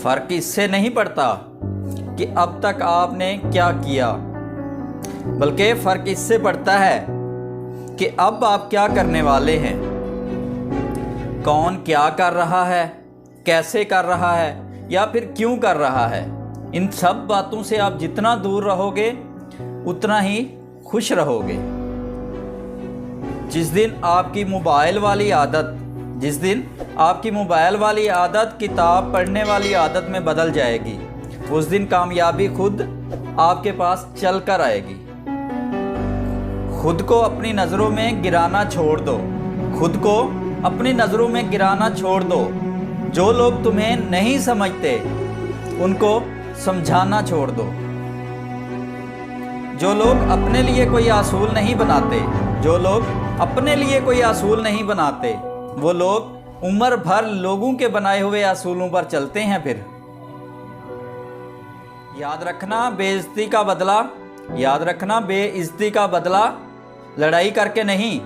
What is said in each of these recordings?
फ़र्क इससे नहीं पड़ता कि अब तक आपने क्या किया, बल्कि फ़र्क इससे पड़ता है कि अब आप क्या करने वाले हैं। कौन क्या कर रहा है, कैसे कर रहा है, या फिर क्यों कर रहा है। इन सब बातों से आप जितना दूर रहोगे उतना ही खुश रहोगे। जिस दिन आपकी मोबाइल वाली आदत किताब पढ़ने वाली आदत में बदल जाएगी, उस दिन कामयाबी खुद आपके पास चल कर आएगी। खुद को अपनी नज़रों में गिराना छोड़ दो। खुद को अपनी नज़रों में गिराना छोड़ दो। जो लोग तुम्हें नहीं समझते उनको समझाना छोड़ दो। जो लोग अपने लिए कोई असूल नहीं बनाते, वो लोग उम्र भर लोगों के बनाए हुए असूलों पर चलते हैं। फिर याद रखना, बेइज्जती का बदला लड़ाई करके नहीं,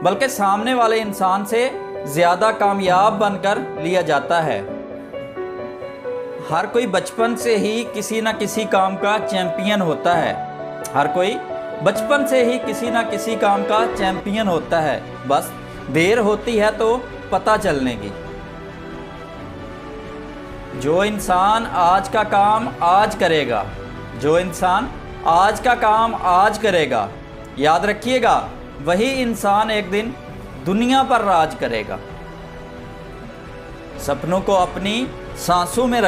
बल्कि सामने वाले इंसान से ज़्यादा कामयाब बनकर लिया जाता है। हर कोई बचपन से ही किसी न किसी काम का चैंपियन होता है। बस देर होती है तो पता चलने की। जो इंसान आज का काम आज करेगा, याद रखिएगा, वही इंसान एक दिन दुनिया पर राज करेगा। सपनों को अपनी सांसों में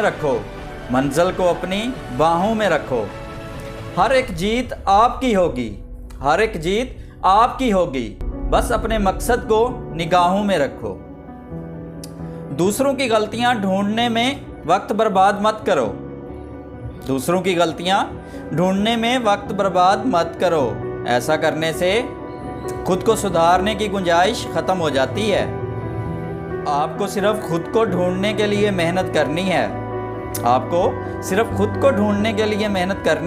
रखो, मंजिल को अपनी बाहों में रखो। हर एक जीत आपकी होगी, बस अपने मकसद को निगाहों में रखो। दूसरों की गलतियां ढूंढने में वक्त बर्बाद मत करो। ऐसा करने से खुद को सुधारने की गुंजाइश ख़त्म हो जाती है। आपको सिर्फ खुद को ढूंढने के लिए मेहनत करनी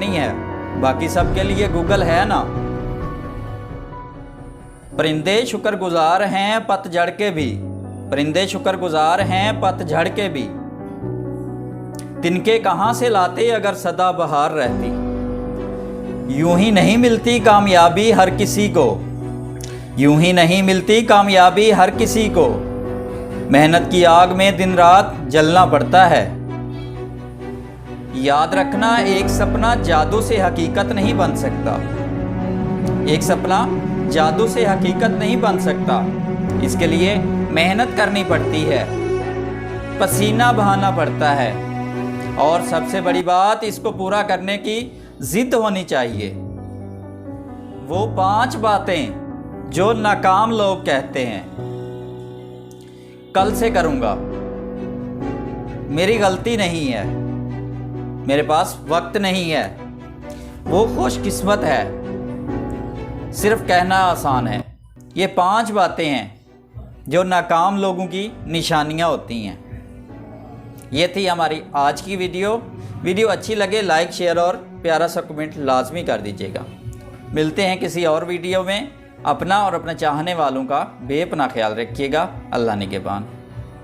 है। बाकी सब के लिए गूगल है ना। परिंदे शुक्रगुजार हैं पतझड़ के भी। तिनके कहाँ से लाते अगर सदा बहार रहती। यूं ही नहीं मिलती कामयाबी हर किसी को। मेहनत की आग में दिन रात जलना पड़ता है। याद रखना, एक सपना जादू से हकीकत नहीं बन सकता। इसके लिए मेहनत करनी पड़ती है, पसीना बहाना पड़ता है, और सबसे बड़ी बात, इसको पूरा करने की जिद होनी चाहिए। वो 5 बातें जो नाकाम लोग कहते हैं, कल से करूँगा, मेरी गलती नहीं है, मेरे पास वक्त नहीं है, वो खुशकिस्मत है, सिर्फ कहना आसान है। ये 5 बातें हैं जो नाकाम लोगों की निशानियां होती हैं। ये थी हमारी आज की वीडियो अच्छी लगे लाइक, शेयर और प्यारा सा कमेंट लाजमी कर दीजिएगा। मिलते हैं किसी और वीडियो में। अपना और अपने चाहने वालों का बेपनाह ख्याल रखिएगा। अल्लाह निगहबान।